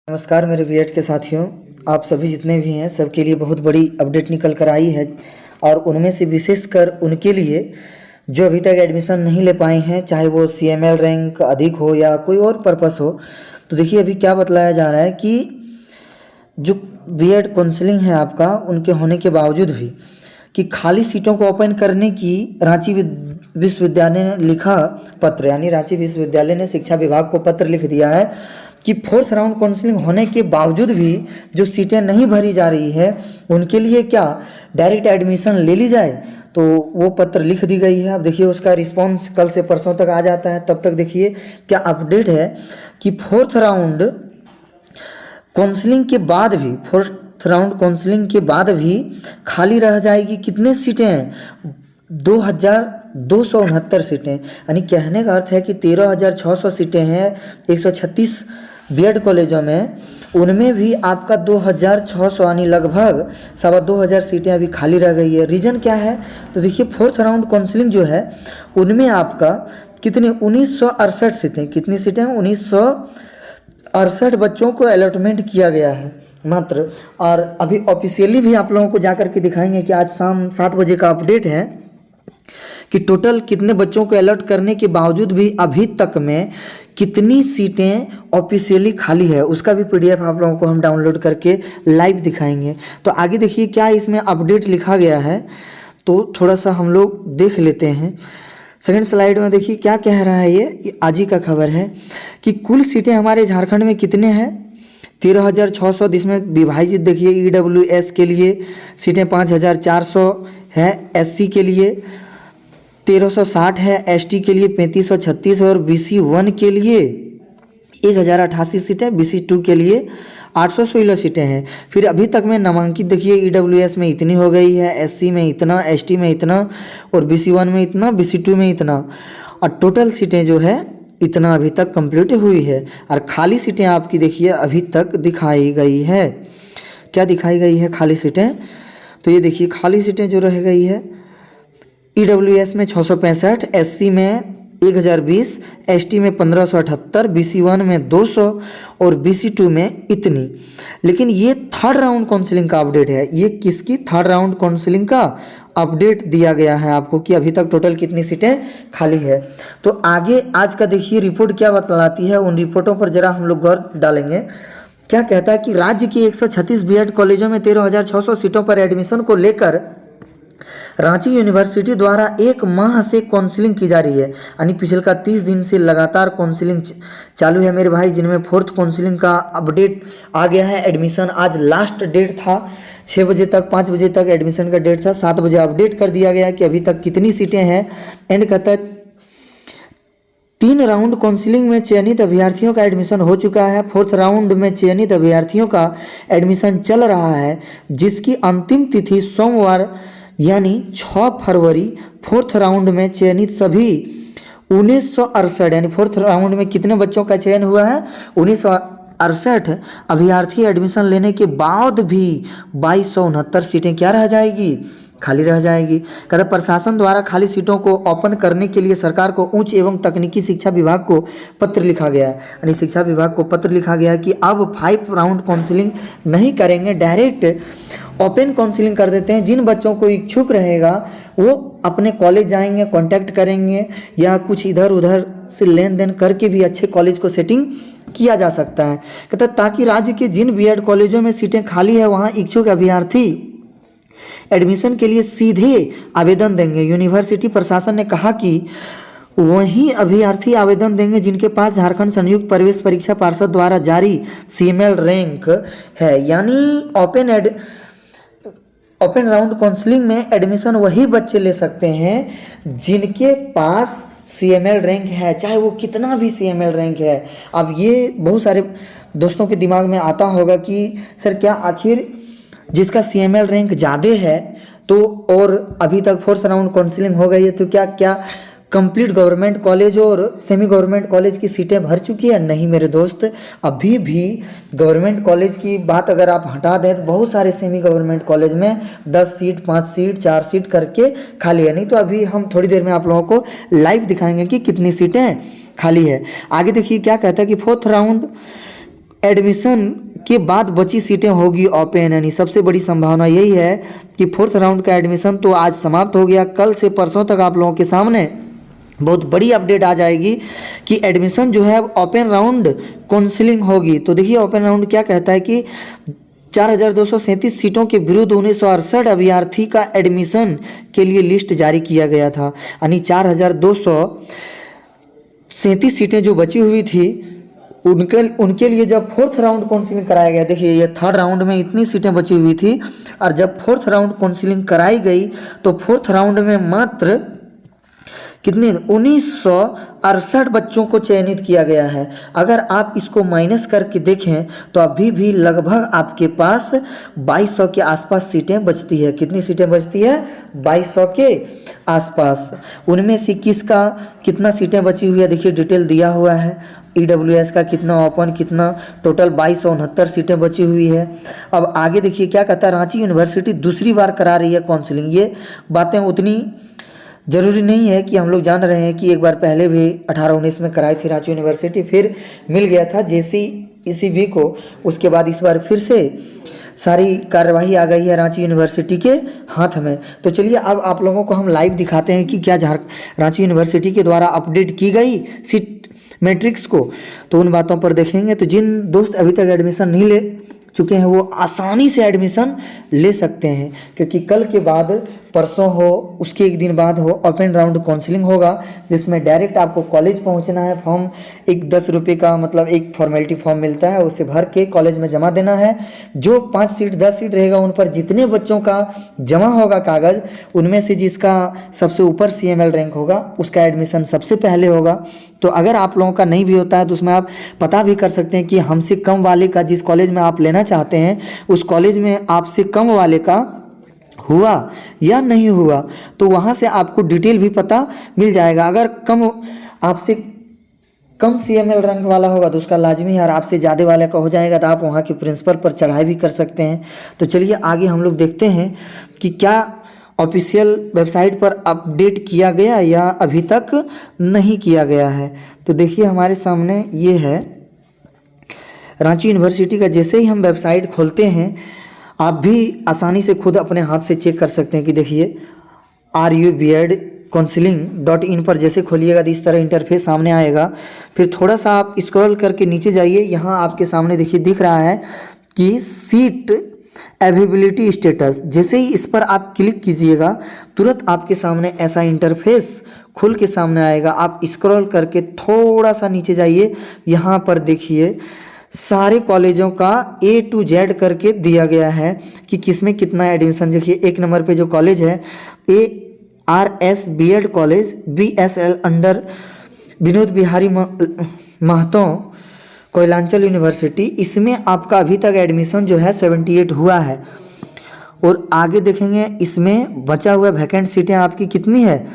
नमस्कार मेरे बीएड के साथियों, आप सभी जितने भी हैं सबके लिए बहुत बड़ी अपडेट निकल कर आई है। और उनमें से विशेषकर उनके लिए जो अभी तक एडमिशन नहीं ले पाए हैं, चाहे वो सीएमएल रैंक अधिक हो या कोई और पर्पस हो। तो देखिए अभी क्या बतलाया जा रहा है कि जो बीएड काउंसलिंग है आपका, उनके होने के बावजूद भी कि खाली सीटों को ओपन करने की रांची विश्वविद्यालय ने लिखा पत्र, यानी रांची विश्वविद्यालय ने शिक्षा विभाग को पत्र लिख दिया है कि फोर्थ राउंड काउंसलिंग होने के बावजूद भी जो सीटें नहीं भरी जा रही है उनके लिए क्या डायरेक्ट एडमिशन ले ली जाए। तो वो पत्र लिख दी गई है। अब देखिए उसका रिस्पांस कल से परसों तक आ जाता है। तब तक देखिए क्या अपडेट है कि फोर्थ राउंड काउंसलिंग के बाद भी खाली रह जाएगी कितने सीटें हैं, 2269 सीटें। यानी कहने का अर्थ है कि 13,600 सीटें हैं 136 बीएड कॉलेजों में, उनमें भी आपका 2,600 यानी लगभग 2,500 सीटें अभी खाली रह गई है। रीज़न क्या है? तो देखिए फोर्थ राउंड काउंसलिंग जो है उनमें आपका कितने 1968 सीटें, कितनी सीटें 1968 बच्चों को अलॉटमेंट किया गया है मात्र। और अभी ऑफिशियली भी आप लोगों को जाकर के दिखाएंगे कि आज शाम 7 बजे का अपडेट है कि टोटल कितने बच्चों को अलॉट करने के बावजूद भी अभी तक में कितनी सीटें ऑफिशियली खाली है, उसका भी पीडीएफ आप लोगों को हम डाउनलोड करके लाइव दिखाएंगे। तो आगे देखिए क्या इसमें अपडेट लिखा गया है, तो थोड़ा सा हम लोग देख लेते हैं। सेकंड स्लाइड में देखिए क्या कह रहा है, ये आज ही का खबर है कि कुल सीटें हमारे झारखंड में कितने हैं 13,600, जिसमें विभाजित देखिए ईडब्ल्यूएस के लिए सीटें 5,400 है, एससी के लिए 1,360 है, एसटी के लिए 3,536 और बीसी 1 के लिए 1,088 सीटें, बीसी 2 के लिए 816 सीटें हैं। फिर अभी तक में नामांकित देखिए ईडब्ल्यूएस में इतनी हो गई है, एससी में इतना, एसटी में इतना और बीसी 1 में इतना, बीसी 2 में इतना, और टोटल सीटें जो है इतना अभी तक कंप्लीट हुई है। और खाली सीटें आपकी देखिए अभी तक दिखाई गई है। क्या दिखाई गई है खाली सीटें? तो ये देखिए खाली सीटें जो रह गई है ईडब्ल्यूएस में 665, एससी में 1,020, एसटी में 1,578, बीसी 1 में 200 और बीसी 2 में इतनी। लेकिन ये थर्ड राउंड काउंसलिंग का अपडेट है। ये किसकी थर्ड राउंड काउंसलिंग का अपडेट दिया गया है आपको कि अभी तक टोटल कितनी सीटें खाली है। तो आगे आज का देखिए रिपोर्ट क्या बतलाती है, उन रिपोर्टों पर जरा हम लोग गौर डालेंगे। क्या कहता है कि राज्य के 136 बीएड कॉलेजों में 13,600 सीटों पर एडमिशन को लेकर रांची यूनिवर्सिटी द्वारा 1 माह से काउंसलिंग की जा रही है। यानी पिछले 30 दिन से लगातार काउंसलिंग चालू है मेरे भाई, जिनमें फोर्थ काउंसलिंग का अपडेट आ गया है। एडमिशन आज लास्ट डेट था, 6 बजे तक 5 बजे तक एडमिशन का डेट था, 7 बजे अपडेट कर दिया गया कि अभी तक कितनी सीटें हैं। एंड कहता है 3 राउंड काउंसलिंग में चयनित अभ्यर्थियों का एडमिशन हो चुका है। फोर्थ राउंड में चयनित अभ्यर्थियों का एडमिशन चल रहा है, जिसकी अंतिम तिथि सोमवार यानी 6 फरवरी। फोर्थ राउंड में चयनित सभी 1968 यानी फोर्थ राउंड में कितने बच्चों का चयन हुआ है 1968 अभ्यर्थी एडमिशन लेने के बाद भी 2269 सीटें क्या रह जाएगी, खाली रह जाएगी। कहते प्रशासन द्वारा खाली सीटों को ओपन करने के लिए सरकार को उच्च एवं तकनीकी शिक्षा विभाग को पत्र लिखा गया है। यानी शिक्षा विभाग को पत्र लिखा गया कि अब 5 राउंड काउंसलिंग नहीं करेंगे, डायरेक्ट ओपन काउंसलिंग कर देते हैं। जिन बच्चों को इच्छुक रहेगा वो अपने कॉलेज जाएंगे, कांटेक्ट करेंगे या कुछ इधर उधर से लेन देन करके भी अच्छे कॉलेज को सेटिंग किया जा सकता है। कहता ताकि राज्य के जिन बीएड कॉलेजों में सीटें खाली है वहाँ इच्छुक अभ्यर्थी एडमिशन के लिए सीधे आवेदन देंगे। यूनिवर्सिटी प्रशासन ने कहा कि वही अभ्यर्थी आवेदन देंगे जिनके पास झारखंड संयुक्त प्रवेश परीक्षा पार्षद द्वारा जारी सीएमएल रैंक है। यानी ओपन राउंड काउंसलिंग में एडमिशन वही बच्चे ले सकते हैं जिनके पास सीएमएल रैंक है, चाहे वो कितना भी सीएमएल रैंक है। अब ये बहुत सारे दोस्तों के दिमाग में आता होगा कि सर क्या आखिर जिसका सीएमएल रैंक ज़्यादा है तो, और अभी तक फोर्थ राउंड काउंसलिंग हो गई है, तो क्या क्या कंप्लीट गवर्नमेंट कॉलेज और सेमी गवर्नमेंट कॉलेज की सीटें भर चुकी है? नहीं मेरे दोस्त, अभी भी गवर्नमेंट कॉलेज की बात अगर आप हटा दें तो बहुत सारे सेमी गवर्नमेंट कॉलेज में 10 सीट 5 सीट 4 सीट करके खाली है। नहीं तो अभी हम थोड़ी देर में आप लोगों को लाइव दिखाएंगे कि कितनी सीटें खाली है। आगे देखिए क्या कहता है कि फोर्थ राउंड एडमिशन के बाद बची सीटें होगी ओपन, यानी सबसे बड़ी संभावना यही है कि फोर्थ राउंड का एडमिशन तो आज समाप्त हो गया। कल से परसों तक आप लोगों के सामने बहुत बड़ी अपडेट आ जाएगी कि एडमिशन जो है ओपन राउंड काउंसलिंग होगी। तो देखिए ओपन राउंड क्या कहता है कि 4237 सीटों के विरुद्ध 1968 अभ्यर्थी का एडमिशन के लिए लिस्ट जारी किया गया था, यानी 4237 सीटें जो बची हुई थी उनके लिए जब फोर्थ राउंड काउंसलिंग कराया गया। देखिए ये थर्ड राउंड में इतनी सीटें बची हुई थी और जब फोर्थ राउंड काउंसलिंग कराई गई तो फोर्थ राउंड में मात्र कितने 1968 बच्चों को चयनित किया गया है। अगर आप इसको माइनस करके देखें तो अभी भी लगभग आपके पास 2200 के आसपास सीटें बचती है। कितनी सीटें बचती है? 2200 के आसपास। उनमें से किसका कितना सीटें बची हुई है देखिए डिटेल दिया हुआ है। EWS का कितना ओपन, कितना टोटल 2269 सीटें बची हुई है। अब आगे देखिए क्या कहता है, रांची यूनिवर्सिटी दूसरी बार करा रही है काउंसलिंग। ये बातें उतनी ज़रूरी नहीं है कि हम लोग जान रहे हैं कि एक बार पहले भी 18-19 में कराई थी रांची यूनिवर्सिटी, फिर मिल गया था JCECB को। उसके बाद इस बार फिर से सारी कार्यवाही आ गई है रांची यूनिवर्सिटी के हाथ में। तो चलिए अब आप लोगों को हम लाइव दिखाते हैं कि क्या रांची यूनिवर्सिटी के द्वारा अपडेट की गई सीट मैट्रिक्स को। तो उन बातों पर देखेंगे। तो जिन दोस्त अभी तक एडमिशन नहीं ले चुके हैं वो आसानी से एडमिशन ले सकते हैं, क्योंकि कल के बाद परसों हो, उसके एक दिन बाद हो ओपन राउंड काउंसलिंग होगा, जिसमें डायरेक्ट आपको कॉलेज पहुंचना है। फॉर्म एक 10 रुपये का मतलब एक फॉर्मेलिटी फॉर्म मिलता है, उसे भर के कॉलेज में जमा देना है। जो 5 सीट 10 सीट रहेगा उन पर जितने बच्चों का जमा होगा कागज़, उनमें से जिसका सबसे ऊपर CML रैंक होगा उसका एडमिशन सबसे पहले होगा। तो अगर आप लोगों का नहीं भी होता है तो उसमें आप पता भी कर सकते हैं कि हमसे कम वाले का जिस कॉलेज में आप लेना चाहते हैं उस कॉलेज में आपसे कम वाले का हुआ या नहीं हुआ, तो वहाँ से आपको डिटेल भी पता मिल जाएगा। अगर आपसे कम CML रैंक वाला होगा तो उसका लाजमी है, और आपसे ज़्यादा वाले का हो जाएगा तो आप वहाँ के प्रिंसिपल पर चढ़ाई भी कर सकते हैं। तो चलिए आगे हम लोग देखते हैं कि क्या ऑफिशियल वेबसाइट पर अपडेट किया गया या अभी तक नहीं किया गया है। तो देखिए हमारे सामने ये है रांची यूनिवर्सिटी का। जैसे ही हम वेबसाइट खोलते हैं आप भी आसानी से खुद अपने हाथ से चेक कर सकते हैं कि देखिए RUBED-counseling.in पर जैसे खोलिएगा तो इस तरह इंटरफेस सामने आएगा। फिर थोड़ा सा आप स्क्रॉल करके नीचे जाइए, यहाँ आपके सामने देखिए दिख रहा है कि सीट अवेलेबिलिटी स्टेटस। जैसे ही इस पर आप क्लिक कीजिएगा तुरंत आपके सामने ऐसा इंटरफेस खुल के सामने आएगा। आप स्क्रॉल करके थोड़ा सा नीचे जाइए, यहाँ पर देखिए सारे कॉलेजों का A to Z करके दिया गया है कि किसमें कितना एडमिशन। देखिए 1 नंबर पे जो कॉलेज है ARS BEd college BSL under Vinod Bihari Mahto Koylanchal university, इसमें आपका अभी तक एडमिशन जो है 78 हुआ है। और आगे देखेंगे इसमें बचा हुआ वैकेंट सीटें आपकी कितनी है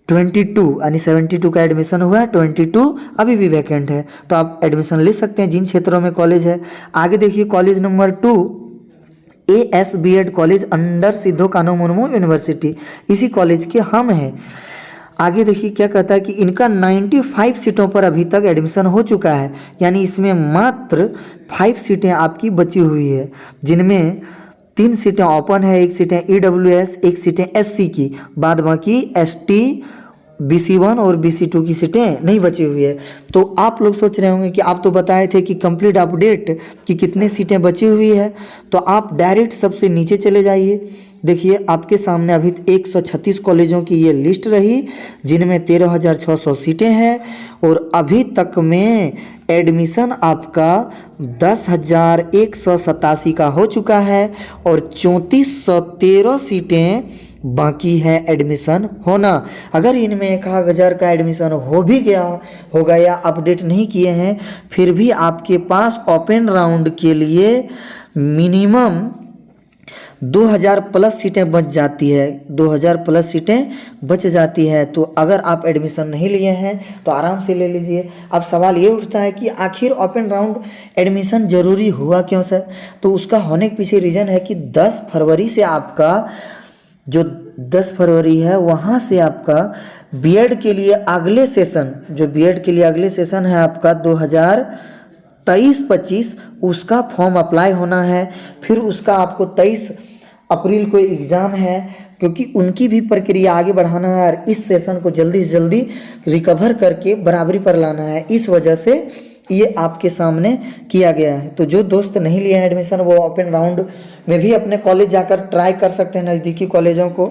22, यानी 72 का एडमिशन हुआ है, 22 अभी भी वैकेंट है। तो आप एडमिशन ले सकते हैं जिन क्षेत्रों में कॉलेज है। आगे देखिए college number 2 AS BEd college under Sidho Kanhu Murmu university, इसी कॉलेज के हम हैं। आगे देखिए क्या कहता है कि इनका 95 सीटों पर अभी तक एडमिशन हो चुका है, यानी इसमें मात्र 5 सीटें आपकी बची हुई है, जिनमें 3 सीटें ओपन है, 1 सीटें EWS, 1 सीटें SC की, बाद बाकी ST BC1 और BC2 की सीटें नहीं बची हुई है। तो आप लोग सोच रहे होंगे कि आप तो बताए थे कि कंप्लीट अपडेट कि कितने सीटें बची हुई है, तो आप डायरेक्ट सबसे नीचे चले जाइए। देखिए आपके सामने अभी 136 कॉलेजों की ये लिस्ट रही, जिनमें 13,600 सीटें हैं और अभी तक में एडमिशन आपका 10,187 का हो चुका है और 3413 सीटें बाकी है एडमिशन होना। अगर इनमें 1,000 का एडमिशन हो भी गया होगा या अपडेट नहीं किए हैं, फिर भी आपके पास ओपन राउंड के लिए मिनिमम 2000 प्लस सीटें बच जाती है, 2000 प्लस सीटें बच जाती है। तो अगर आप एडमिशन नहीं लिए हैं तो आराम से ले लीजिए। अब सवाल ये उठता है कि आखिर ओपन राउंड एडमिशन ज़रूरी हुआ क्यों सर? तो उसका होने के पीछे रीज़न है कि 10 फरवरी से आपका जो 10 फरवरी है वहाँ से आपका बीएड के लिए अगले सेशन, जो बीएड के लिए अगले सेशन है आपका 23-25 उसका फॉर्म अप्लाई होना है। फिर उसका आपको 23 अप्रैल को एग्ज़ाम है, क्योंकि उनकी भी प्रक्रिया आगे बढ़ाना है और इस सेशन को जल्दी से जल्दी रिकवर करके बराबरी पर लाना है। इस वजह से ये आपके सामने किया गया है। तो जो दोस्त नहीं लिए हैं एडमिशन, वो ओपन राउंड में भी अपने कॉलेज जाकर ट्राई कर सकते हैं, नज़दीकी कॉलेजों को।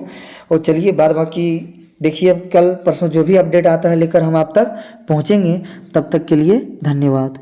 और चलिए बाद बाकी देखिए, अब कल परसों जो भी अपडेट आता है लेकर हम आप तक पहुँचेंगे। तब तक के लिए धन्यवाद।